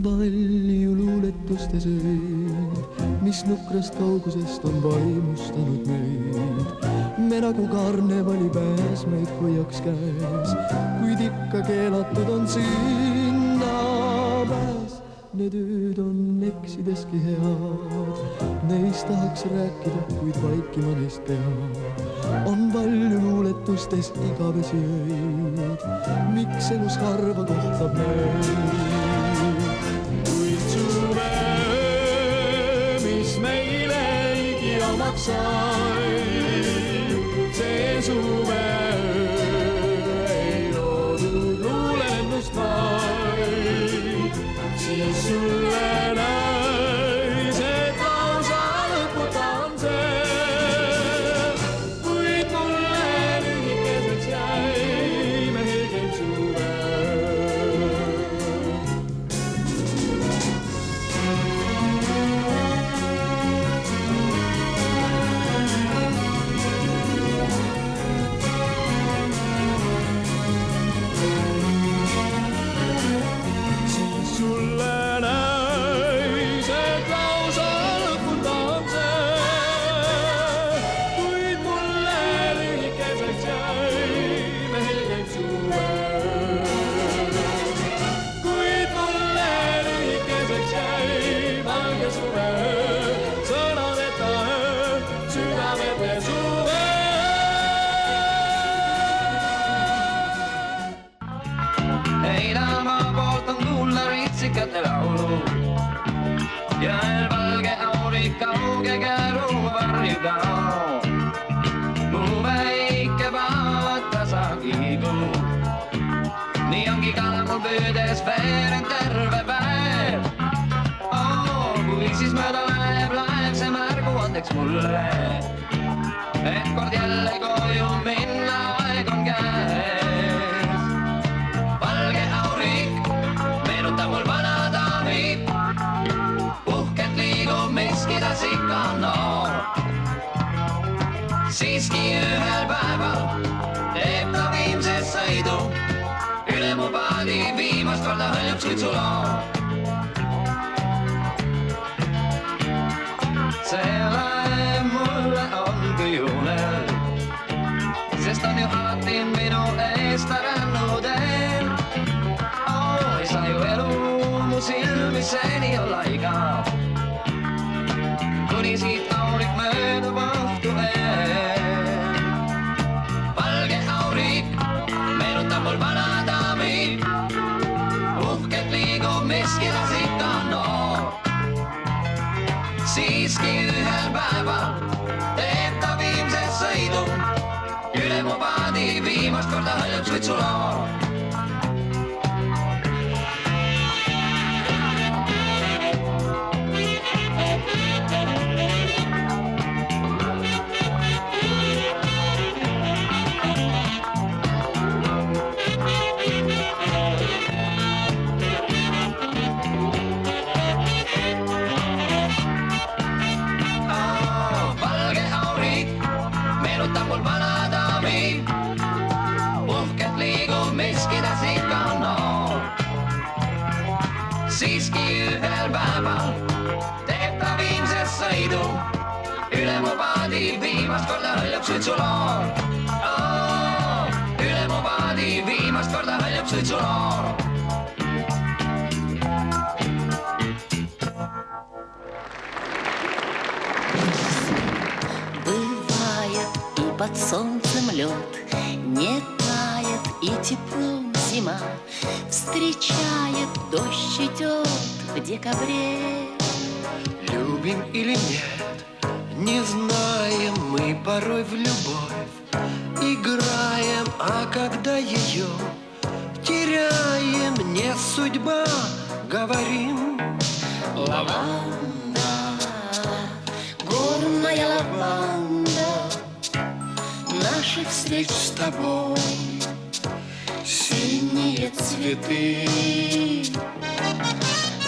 on palju luuletustest öid, mis nukrast kaugusest on vaimustanud meid. Me nagu karnevalipäes meid hoiaks käes, kuid ikka keelatud on sinna pääs. Need ööd on eksideski head, neist tahaks rääkida, kuid vaikima neist peab. On palju luuletustes igavesi öid, miks elus harva kohtab meid. Kuid suve öö, mis meile ligi omaks sai, see suve öö ei loodud luulendust vaid, siis sulle näis, et lausa lõputa on see, kuid mulle lühikeseks jäi meeldiv suve. Ja valge aurik kauge käru varjuga mu väike vaata sa kiigu. Nii ongi kala mul püüdes veerend terve päev. Kui siis mööda läheb see märgu andeks mulle, et kord jälle koju minna aeg on käes. Valge aurik meenutab mul vana daami, uhkelt liigub miskidas ikka noor. Siiski ühel päeval teeb ta viimse sõidu, üle mu paadi viimast korda hõljub suitsuloo. See laev mulle on kujunel, sest on ju alati minu eest rännud eel. Ei saa ju elu mu silmi seni olla igav, kuni siit aurik möödub õhtu eel. Valge aurik meenutab mul vana daami, uhkelt liigub miskidas ikka noor. Siiski ühel päeval teeb ta viimse sõidu, üle mu paadi viimast korda hõljub suitsuloo. Siiski ühel päeval teeb ta viimse sõidu, üle mu paadi viimast korda hõljub suitsuloo. Üle mu paadi viimast korda hõljub suitsuloo. Бывает и под солнцем лед, не тает и теплом зима, встречает дождь идет в декабре. Любим или нет, не знаем мы порой в любовь, играем, а когда ее теряем, не судьба, говорим. Лаванда, горная лаванда, наших встреч с тобой синие цветы.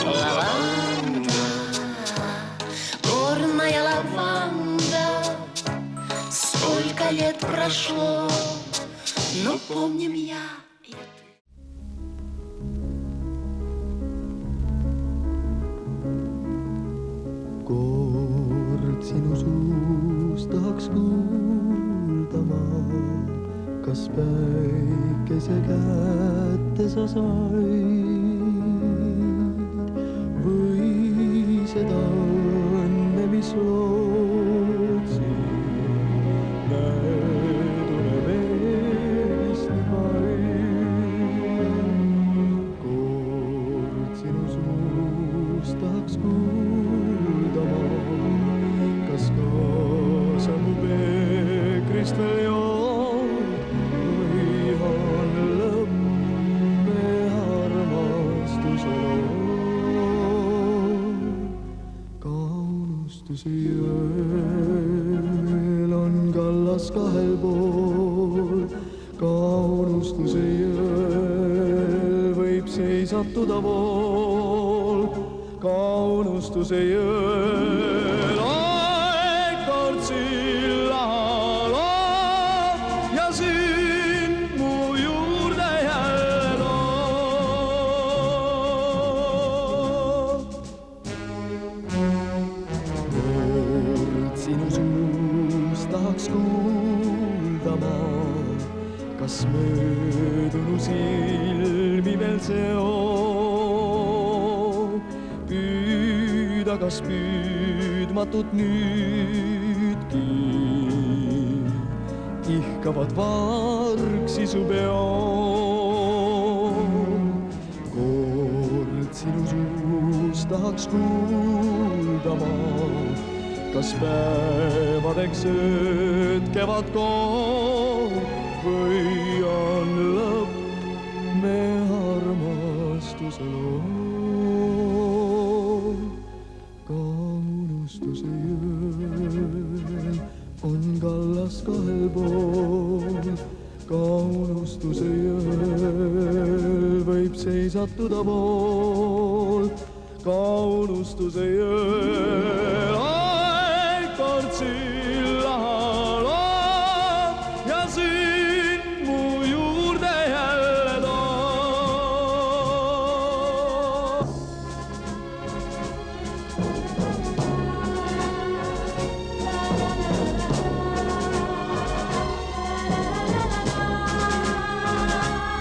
Лаванда, горная лаванда, сколько лет прошло, но помним я и ты. kas päikese kätte sa said või seda õnne, mis lootsid, möödune meelist nii vaid. Kord sinu suust tahaks kuulda ma, kas kaasa mu peekrist veel jood või on lõmme armastuse lood. Kaunustuse jõel on kallas kahel pool, kaunustuse jõel võib seisatuda vool, kaunustuse jõel aeg kord silla loob ja sind mu juurde jälle toob. Kord sinu suust tahaks kuulda ma, kas möödunu silmi veel seob, püüda kas püüdmatut nüüdki ihkavad vargsi su peo. Kord sinu suust tahaks kuulda ma, kas päevadeks öötkevad koos või on lõpp me armastuse lood. Kaunustuse jõel on kallas kahel pool, kaunustuse jõel võib seisatuda pool, kaunustuse jõel aeg kord silla loob ja sind mu juurde jälle toob.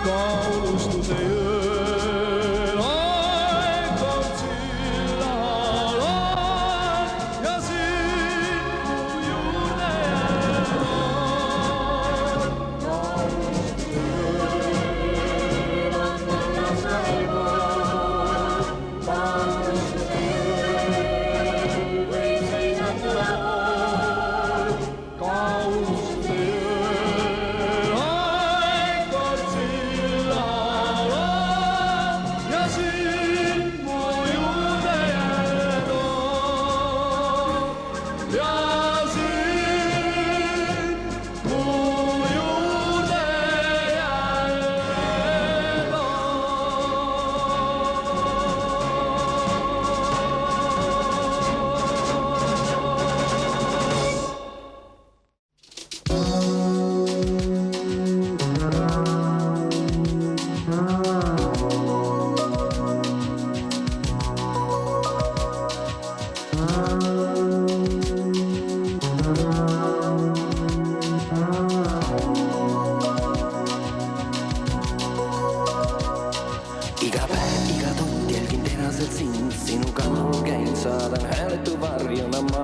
Kaunustuse jõel aeg kord silla loob ja sind mu juurde jälle toob. Kaunustuse jõel on kallas kahel pool, kaunustuse jõel võib seisatuda pool, kaunustuse jõel aeg kord silla loob ja sind mu juurde jälle toob. Ja sind mu juurde jälle Iga päev, iga tund jälgin teraselt sind, sinu kannal käin, saadan hääletu varjuna ma.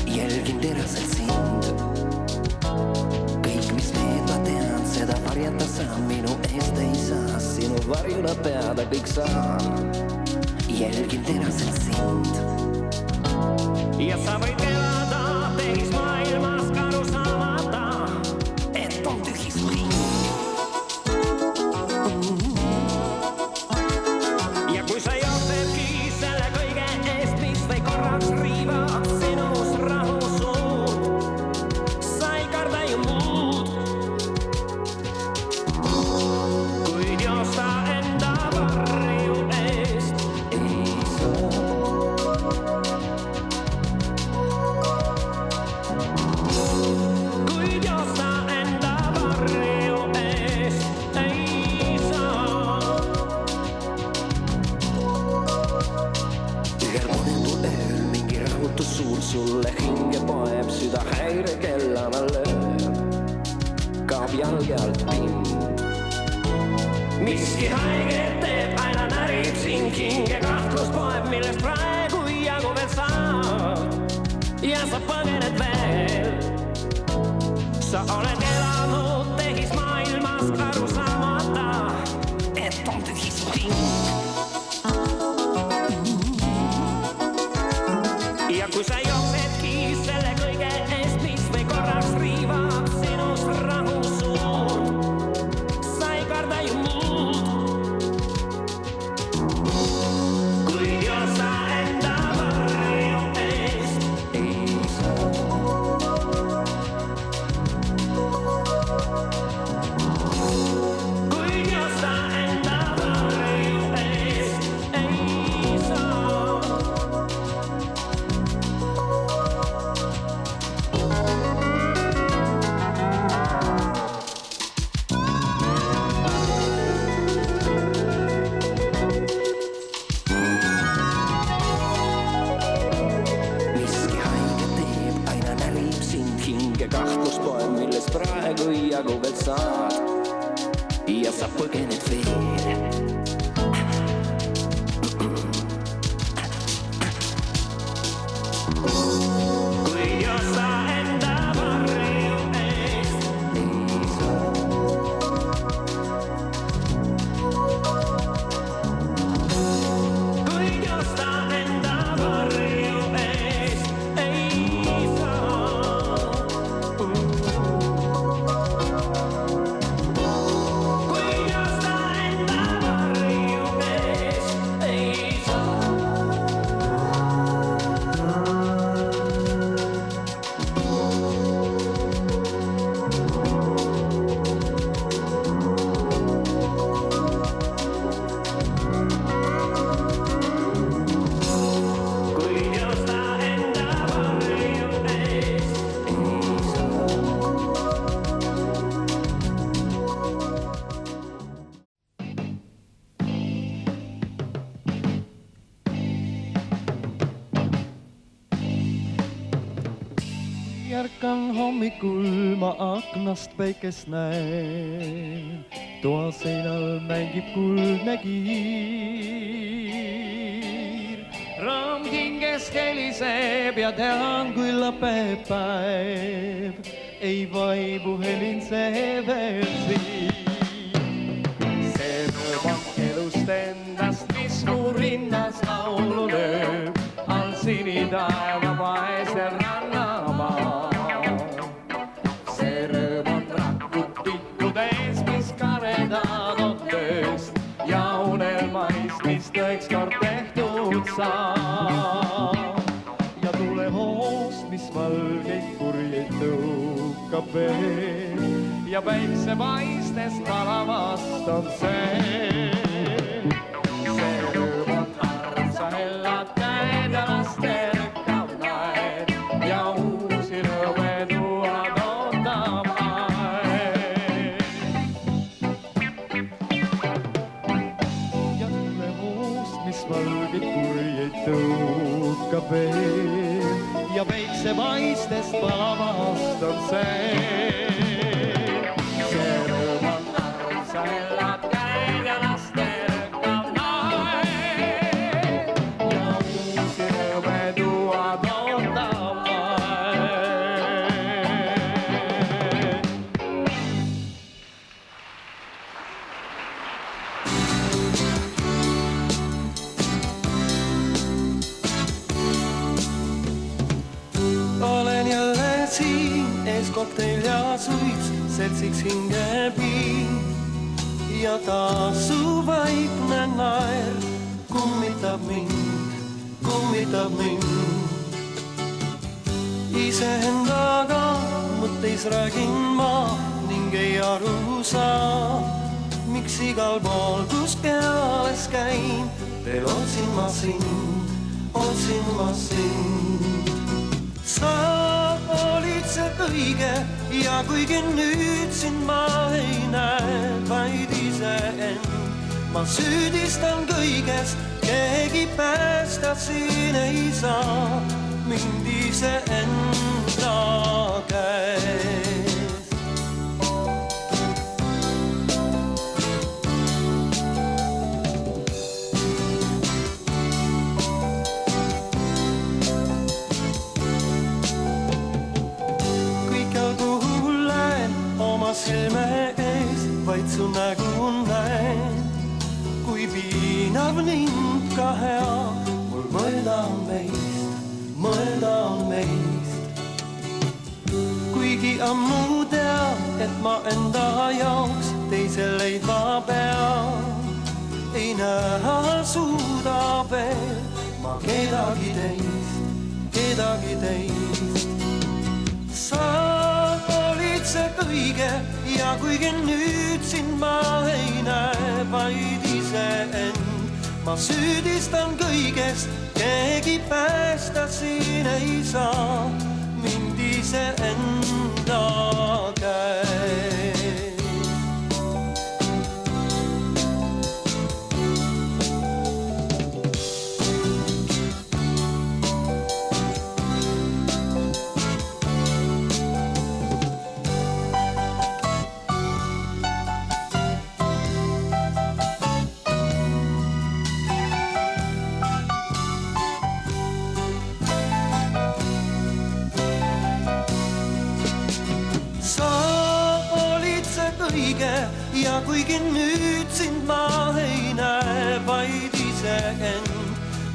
Jälgin teraselt sind, kõik mis teed ma tean, seda varjata saan, minu eest ei saa, sinu varjuna peada kõik saan. Jälgin teraselt sind. Ja sa võid elada teis maailmas karu saamata, et on tühis ring. Ja kui sa jootedki selle kõige eest, mis või korraks riivab sinus rahusuud, sa ei karda ju muud, kuid joosta enda varju eest ei saa. ajab jalge alt pind. Miski haiget teeb, aina närib sind hinge, kahtlus poeb, millest praegu jagu veel saab ja sa põgened veel. Sa oled elanud tehis maailmas aru saamata, et on tühis hing. Ja kui sa jooksedki selle kõige eest, mis või korraks riivab sinus rahu suud, sa ei karda ju muud. Kui joosta enda varju eest ei saa. Kui joosta enda varju eest ei saa. Kahtluspoem, milles praegu jagu veel saad ja sa põgened veel. Kui joosta enda varju eest ei saa. Kui joosta enda varju eest ei saa. Järkan hommikul ma aknast päikest näen, toa seinal mängib kuldne kiir. Raam hinges heliseb ja tean, kui lõpeb päev, ei vaibu helin see veel siin. See rõõm elust endast, mis mu rinnas laulu lööb, all sinitaeva vaesel rannamaa. Ja unelmaist, mis tõeks kord tehtud saab. Ja tulehoost, mis valgeid kurjeid tõukab veel ja päikse paistest palavast on see. See rõõm on arm, sa hellad käed ja laste lükkav naer ja uusi rõõme tuuad ootama. Valgeid kurjeid tõukab veel ja päikse paistest palavast on see. See rõõm on arm, sa hellad käid ja laste lükkav naer ja uusi rõõme tuuad ootama. Olen jälle siin, ees kokteil ja suits, seltsiks hinge piin ja taas su vaikne naer kummitab mind. Iseendaga mõtteis räägin ma ning ei aru saa, miks igal pool, kus peales käin, veel otsin ma sind. Sa olid see kõige ja kuigi nüüd sind ma ei näe, vaid iseend, ma süüdistan kõiges, keegi päästa siin ei saa mind iseenda käes. silme ees, vaid su nägu näen. Kui piinav ning ka hea, mul mõelda on meist. Kuigi ammu tean, et ma enda jaoks teise leidma pean, ei näha suuda veel ma kedagi teist. Sa olid see õige ja kuigi nüüd sind ma ei näe, vaid iseend. Ma süüdistan kõigest, keegi päästa siin ei saa, mind iseenda käes. Ja kuigi nüüd sind ma ei näe, vaid iseend.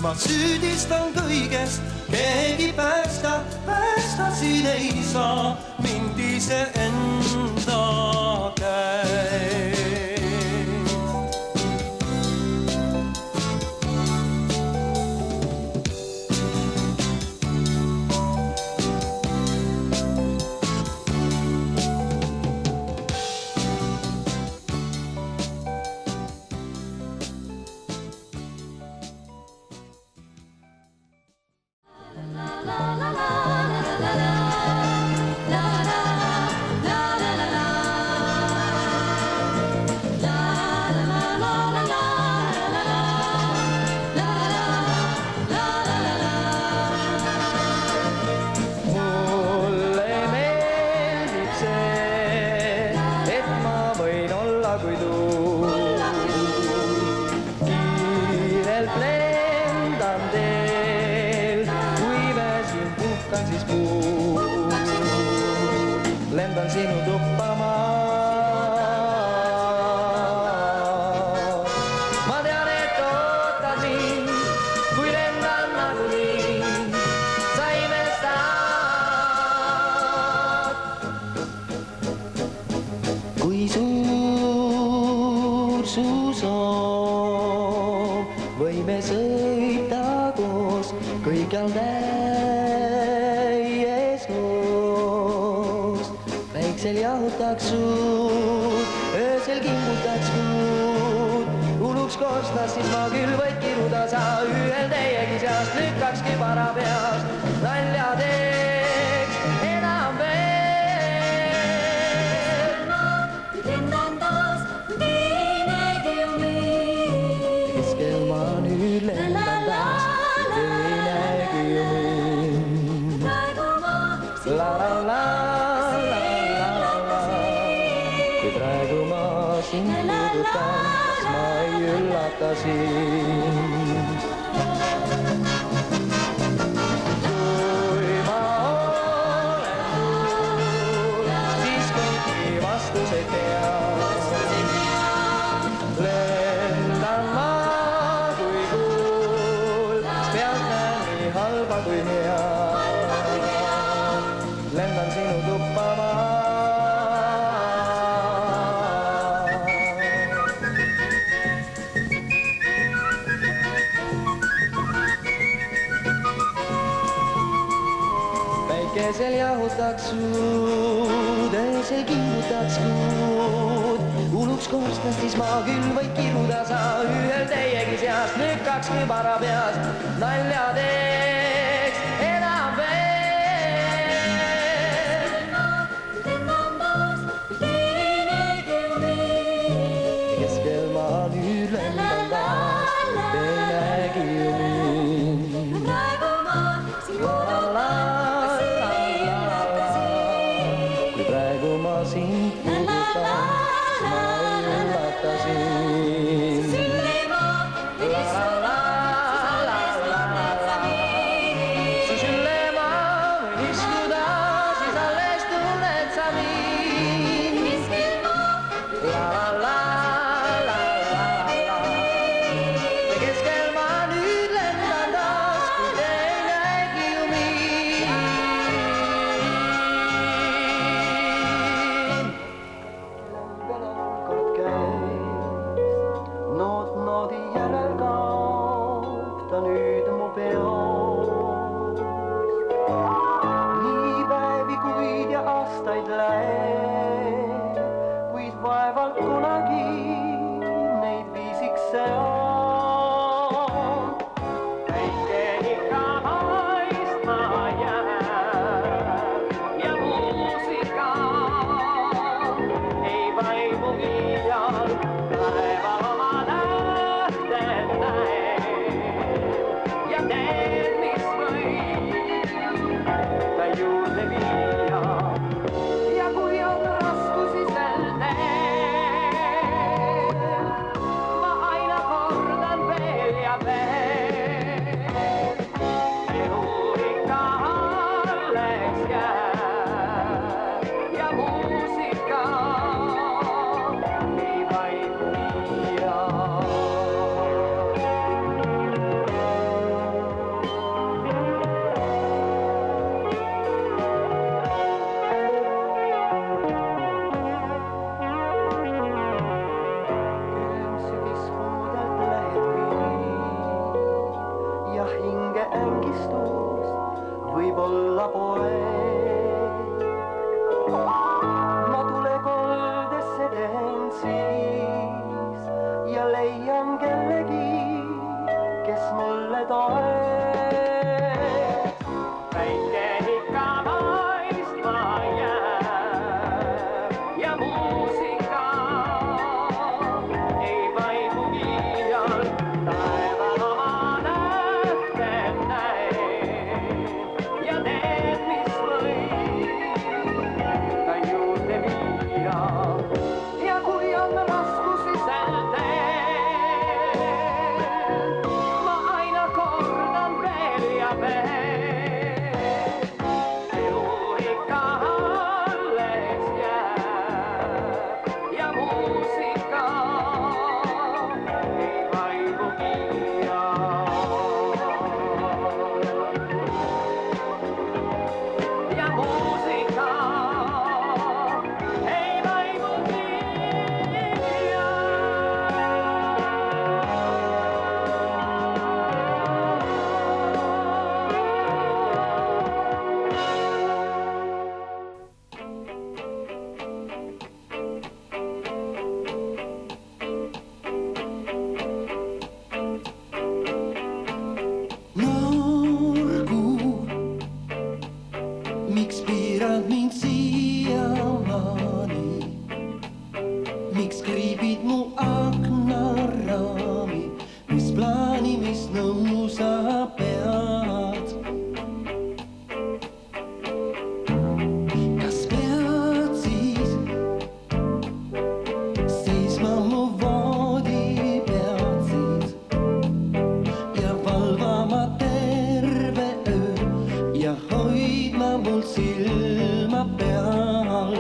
Ma süüdistan kõigest, keegi päästa siin ei saa, mind iseenda käest. Lendan sinu tuppa ma tean, et ootad mind, kui lendan nagunii, sa imestad. Kui suur su soov, võime sõita koos kõikjal täies hoos. Päiksel jahutaks suud, öösel kimbutaks kuud, uluks kostas, siis ma küll võid kiruda sa ühel teiegi seast, lükkaks kübara peast, nalja teeks enam veel. Ma lendan taas, teinegi ju mind. Keskel ma nüüd lendan taas, teinegi ju mind. Praegu ma la. Sind puudutan, kas ma ei üllata sind. Kui ma olen sul, siis kõiki vastuseid tean. Lendan ma kui kuul, pealt näen nii halba kui hea. Lendan sinu tuppa ma. Päikesel jahutaks suud, öösel kimbutaks kuud, uluks kostast, siis ma küll võid kiruda sa ühel teiegi seast, lükkaks kübara peast, nalja teeks enam veel. Lendan taas, teinegi ju mind. Keskel ma nüüd lendan taas, teinegi ju mind. Praegu ma siin sind puudutan, ma ei üllata sind. Su sülle ma võin istuda, siis alles tunned sa mind. miks kriibid mu aknaraami, mis plaani, mis nõu sa pead? Kas pead siis seisma mu voodi pead siis ja valvama terve öö ja hoidma mul silma peal?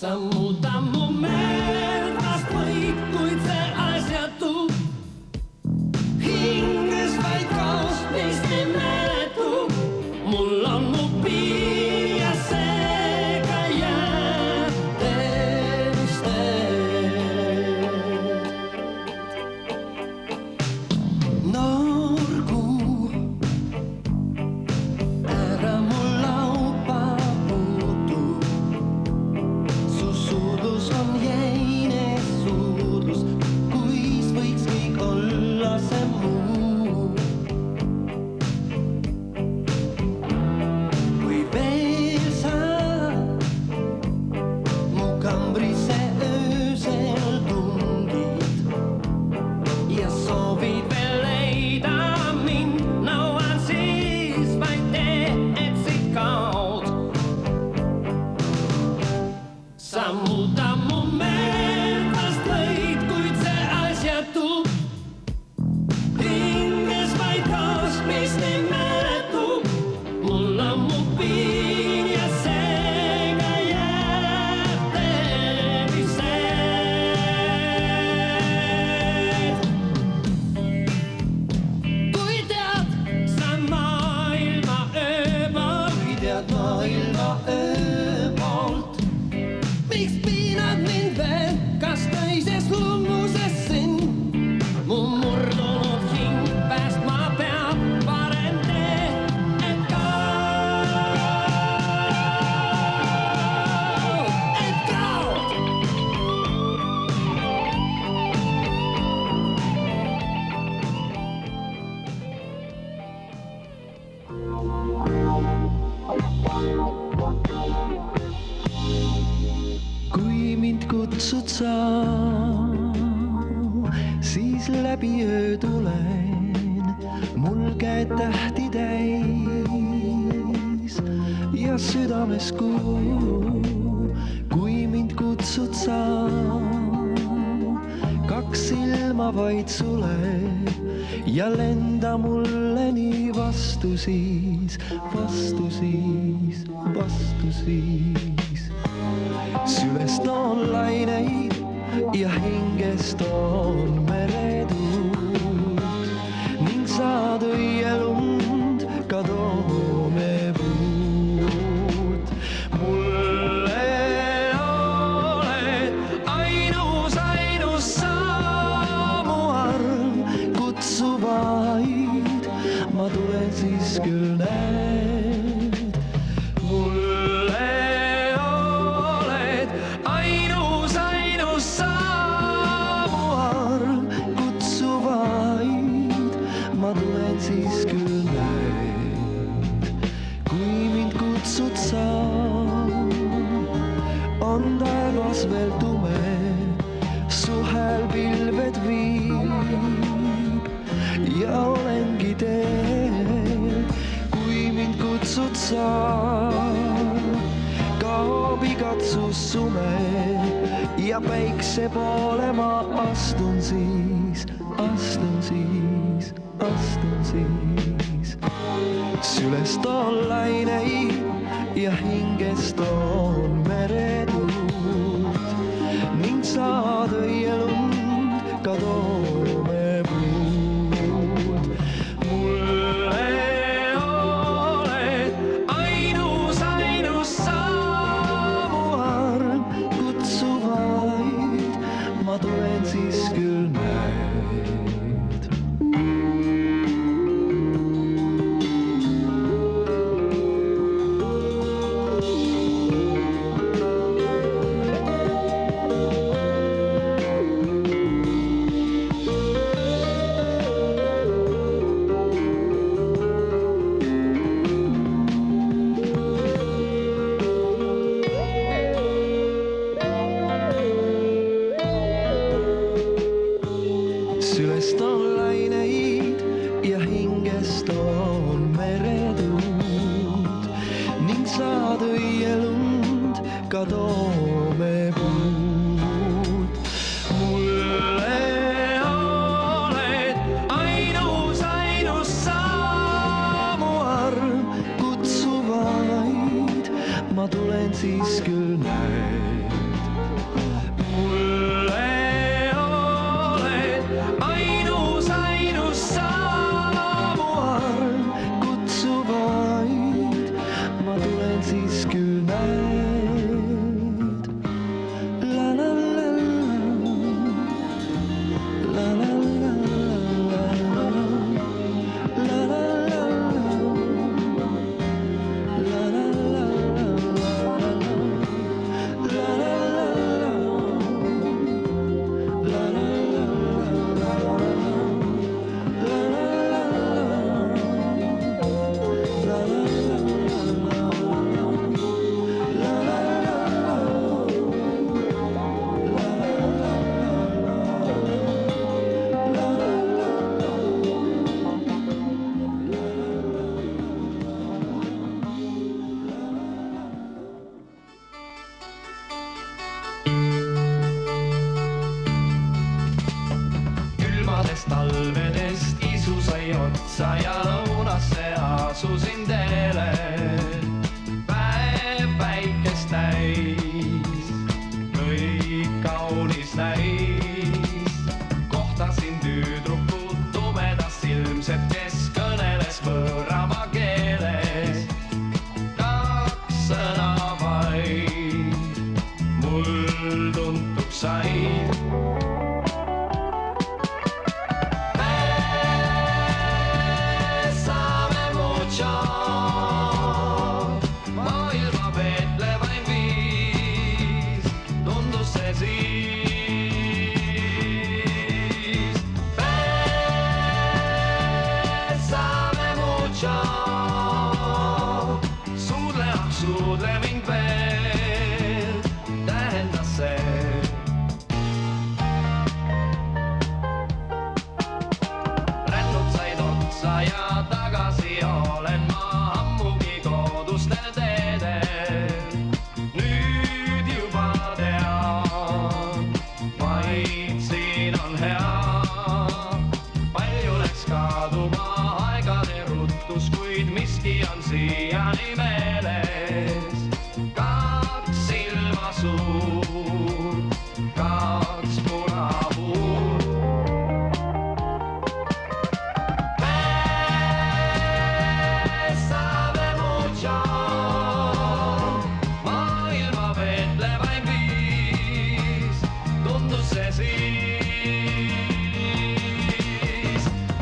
Sa muuda mu meelt vast võid, kuid see asjatu hinges vaid kaos, mis nimetu. Mul on mu piir ja seega jääb teistel. Noor kuu, ära mu laupa puutu. Su suudlus on jäine suudlus, kuis võiks kõik olla see muu. Või veel sa mu kambrisse öösel tungid ja soovid veel leida mind. Nõuan siis vaid tee, et siit kaod. Sa muuda mu meelt vast võid, kuid see asjatu hinges vaid kaos, mis nimetu. Mul on mu piin ja seega jääb tervised. Kui tead sa maailma ööpoolt, kui tead maailma ööpoolt, miks piinad mind veel, kas teises lummuses sind? Mu murdunud hing päästma peab, parem tee, et kaod. Kui mind kutsud sa, siis läbi öö tulen, mul käed tähti täis ja südames kuu. Kui mind kutsud sa, kaks silma vaid sule ja lenda mulle nii vastu siis, vastu siis, vastu siis. Süvest on laineid ja hingest on meretuult ning saad õielund ka toomepuult. Mulle oled ainus sa, mu arm kutsu vaid, ma tulen siis küll näed. Mulle oled ainus sa, mu arm kutsu vaid, ma tulen siis küll näed. Kui mind kutsud sa, on taevas veel tume, su hääl pilved viib ja olengi teel. Kui mind kutsud sa, kaob igatsus sume ja päikse poole ma astun siis, astun siis, astun siis. Sülest on laineid ja hingest on meretuult ning saad õielund ka toomepuult. Mulle oled ainus sa, mu arm kutsu vaid, ma tulen siis küll näed. ikka toome puud. Mulle oled ainus sa mu arm, kutsu vaid, ma tulen siis küll näed. Mulle oled ainus sa mu arm, kutsu vaid, ma tulen siis küll näed. La la la la la la la la la la talvedest isu sai otsa ja lõunasse asusin teele. Päev päikest täis, kõik kaunis näis. Kohtasin tüdrukut tumedas silmsed, kes kõneles võõrama keeles. Kaks sõna vaid mul tuntuks said. Suudle mind veel, tähendas see. Rännud said otsa ja tagasi olen ma ammugi kodustel teedel. Nüüd juba tean, vaid siin on hea. Palju läks kaduma aegade ruttus, kuid miski on siiani meeles. Kaks silma suur, kaks punapuud. Besame mucho, maailma veetlevaim viis, tundus see siis.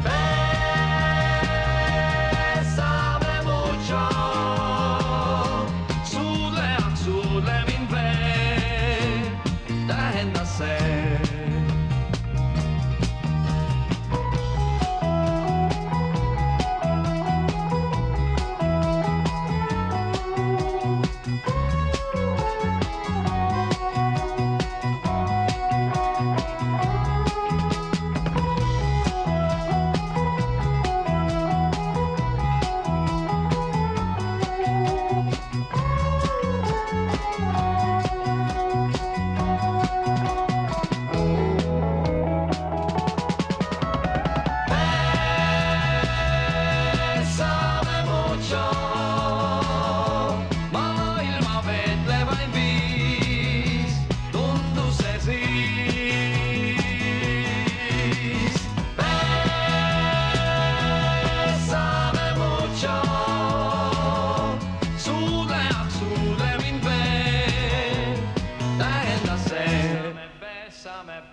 Besame mucho, suudle mind veel, tähendas see.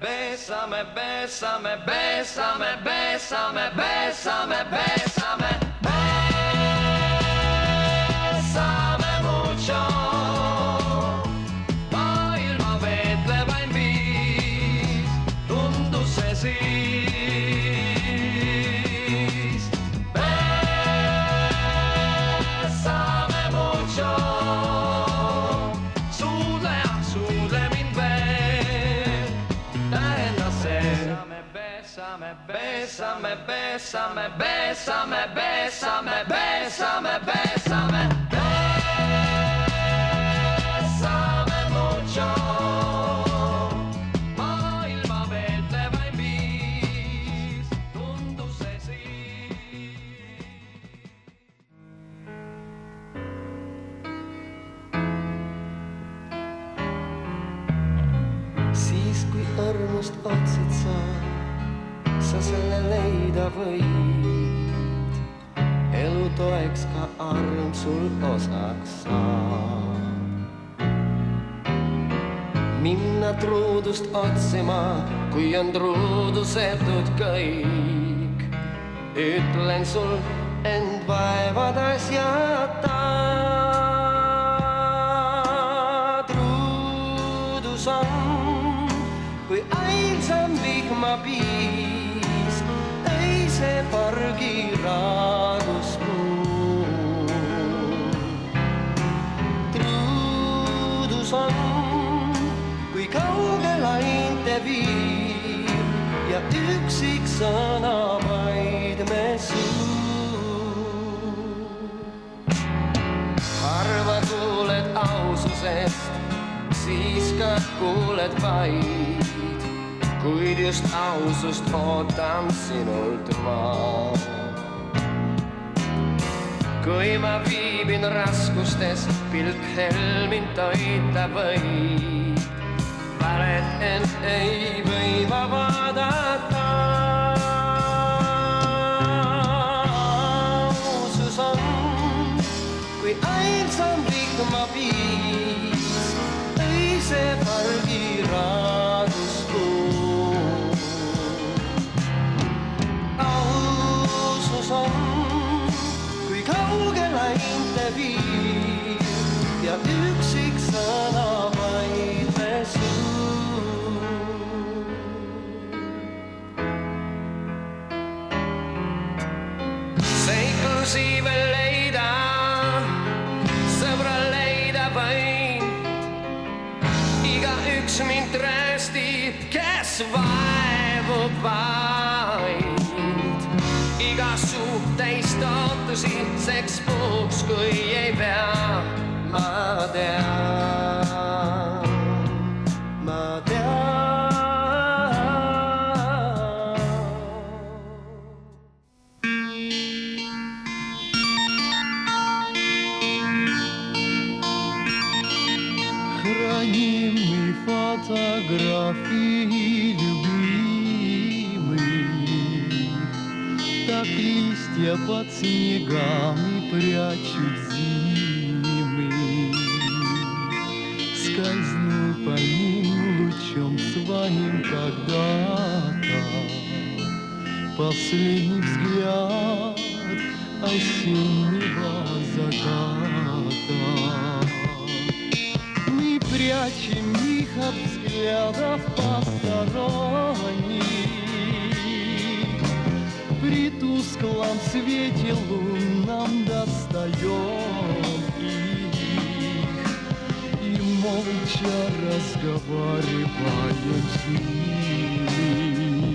Besame, besame, besame, besame, besame, besame, besame mucho. Maailma veetlevaim viis, tundus see siis. Besame mucho, suudle mind veel, tähendas see. Besame, besame, besame, besame, besame, besame, besame, besame. õrnust otsid sa selle leida võid. Elu toeks ka arm sul osaks saab. Minna truudust otsima, kui on truudusetud kõik. Ütlen sul end vaevadas jäta. Truudus on, kui ainsam vihmapiis öise pargi raaduskuun. Truudus on, kui kaugel ainte viib ja üksik sõna vaid me suun. Harva kuuled aususest, siis ka kuuled vaid, kuid just ausust ootan sinult ma. Kui ma viibin raskustes, pilk helmin toita võib. Valet end ei või ma vaadata. Ausus on, kui ainsam vihmapiis öise pargi raaduskuun. Ausus on, kui kaugel ainte viib ja üksik sõna vaid me suun. Seiklusi veel leida, sõbra leida võin. Igaüks mind trööstib, kes vaevub vaid. Iga suhteist ootusi seks puhuks, kui ei pea. Ma tean, ma tean. Хранимый фотографии любимый, так листья под снегами прячут зимы. Скользнул по ним лучом своим когда-то последний взгляд осеннего заката. Мы прячем их от взглядов посторонних. При тусклом свете лунном достаем их и молча разговариваем с ними,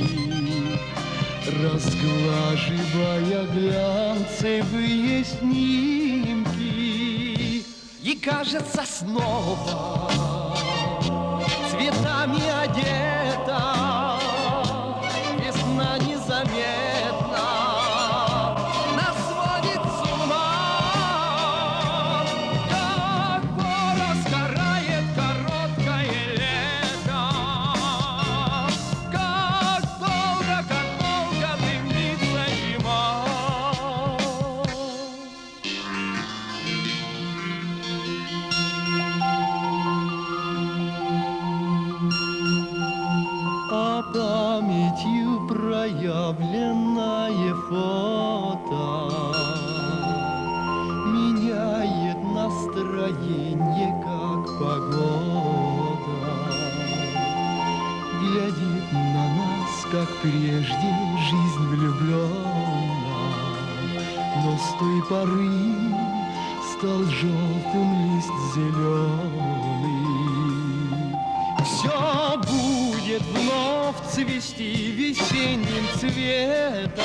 разглаживая глянцевые снимки. И кажется снова цветами одета весна незаметно нас сводит с ума. Как скоро сгорает короткое лето, как долго дымится зима. А памятью проявленное фото меняет настроение, как погода. Глядит на нас, как прежде, жизнь влюблена, но с той поры стал желтым лист зеленый. Все будет вновь цвести весенним цветом,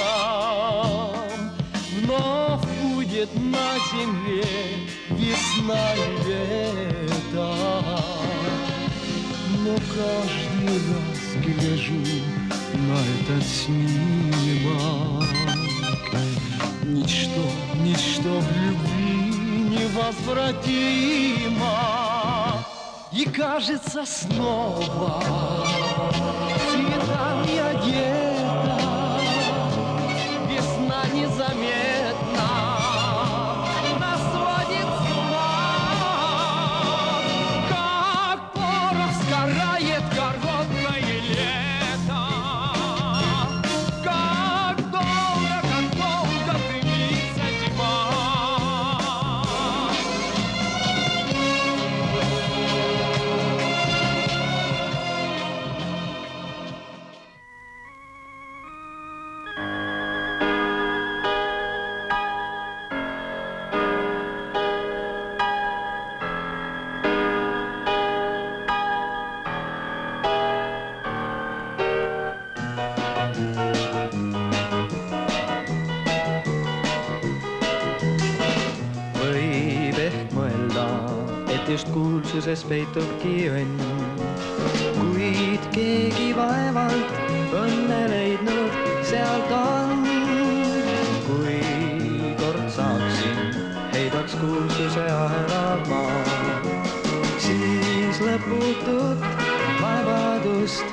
вновь будет на земле весна и лето. Но каждый раз гляжу на этот снимок. Ничто, ничто в любви невозвратимо. И кажется снова Цветами одета, весна незаметна нас сводит с ума, как порох сгорает короткое лето, как долго дымится зима. Võib ehk mõelda, et just kuulsuses peitubki õnn, kuid keegi vaevalt õnne leidnud sealt on. Kui kord saaksin, heidaks kuulsuse ahelad maa, siis lõputut vaevadust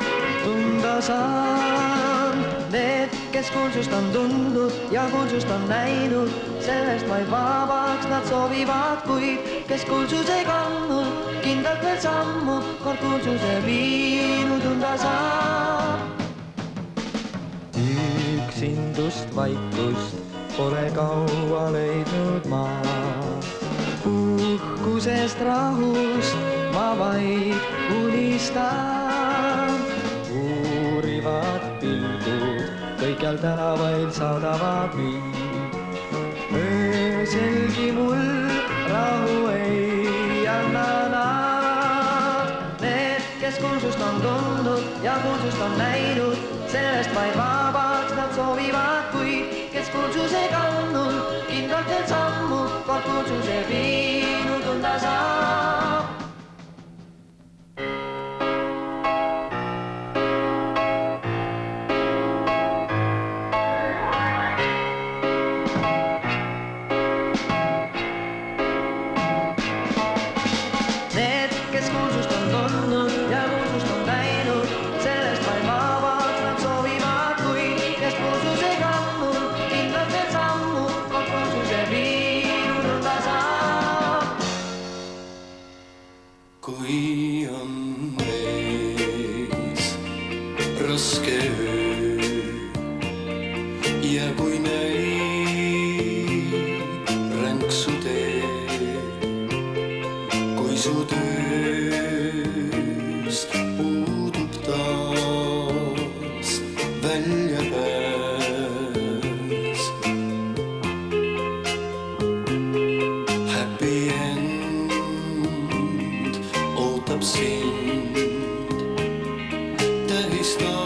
tunda saan. Need, kes kuulsust on tundnud ja kuulsust on näinud, sellest vaid vabaks nad soovivad, kuid kes kuulsus ei kandnud, kindlalt veel sammu kord kuulsuse viinu tunda saab. Üksindust, vaikust pole kaua leidnud ma, uhkusest, rahust ma vaid unistan. Uurivad pilgud kõikjal tänavail saadavad mind, ööselgi mul rahu ei anna nad. Need, kes kuulsust on tundnud ja kuulsust on näinud, sellest vaid vabaks nad soovivad, kuid kes kuulsus ei kandnud, kindlalt veel sammu kord kuulsuse viinu tunda saab. Kui on ees raske öö ja kui näib ränk su tee, kui su tööst puudub taas väljapääs. Happy end ootab sind tähis taeval,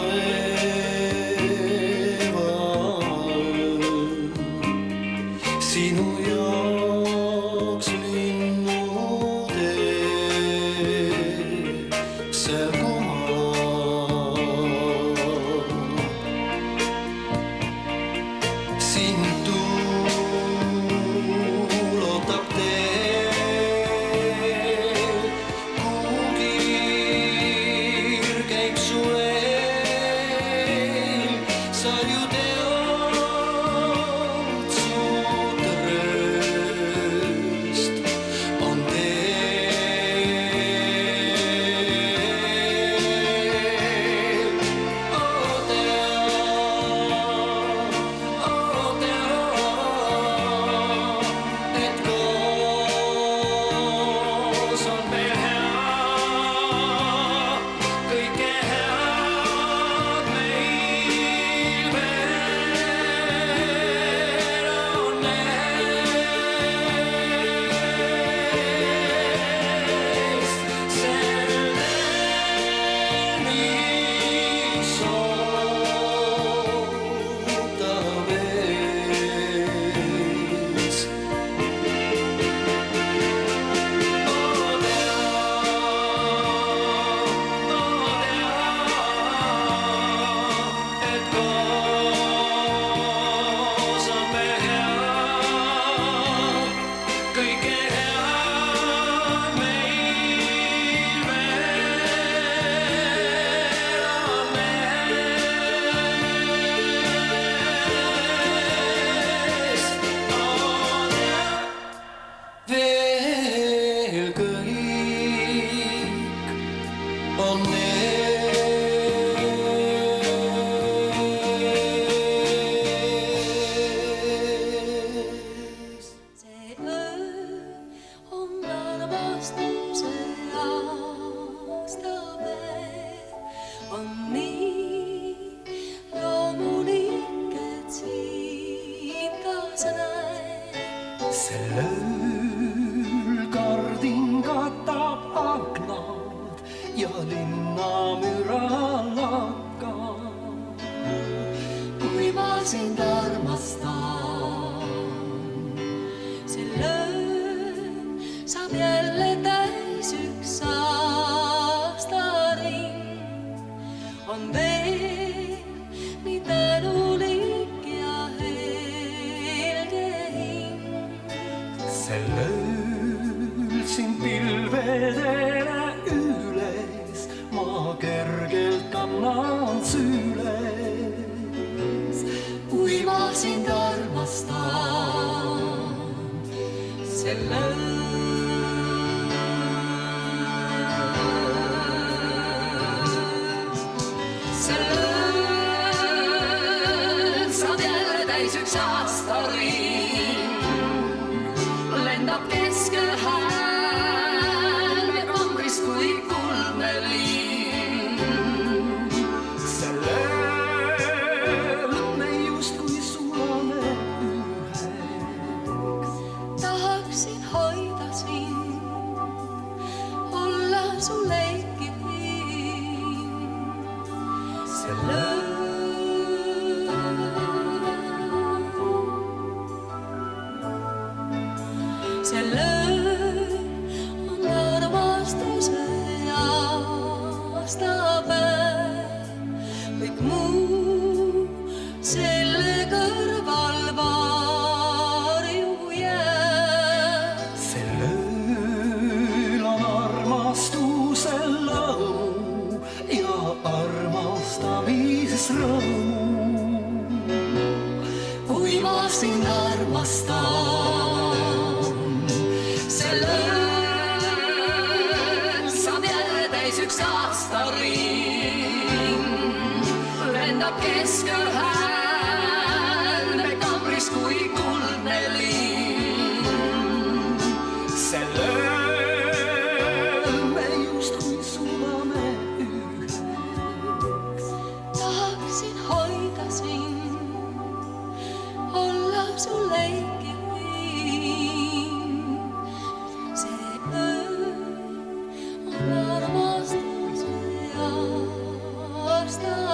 sinu jaoks linnutee seal komal. Sind tuul ootab teel kuhugi on ees. See öö on armastuse aastapäev, on nii loomulik, et siit ka sa näed. Sel ööl kardin katab aknad ja linnamüra lakkab. Kui ma sind armastan, sel ööl saab jälle täis üks aastaring. On veel nii tänulik ja helge hing. Sel ööl sind pilvedele üles ma kergelt kannan süles. Kui ma sind armastan, sel ööl saab jälle täis üks aastaring. Lendab keskel häälme kambris kui kuldne liin. Sel ööl me justkui sulame üheks. Tahaksin hoida sind, olla su leikihiin. Sel ööl Sel ööl on armastuse aastapäev. Kõik muu selle kõrval varju jääb. Sel ööl on armastuse laul ja armastamisrõõm. Kui ma sind armastan, sel ööl saab jälle täis üks aastaring. Lendab keskel häälme kambris kui kuldne liin. Sel ööl me justkui sulame üheks. Tahaksin hoida sind, olla su leikihiin. See öö on armastuse aasta.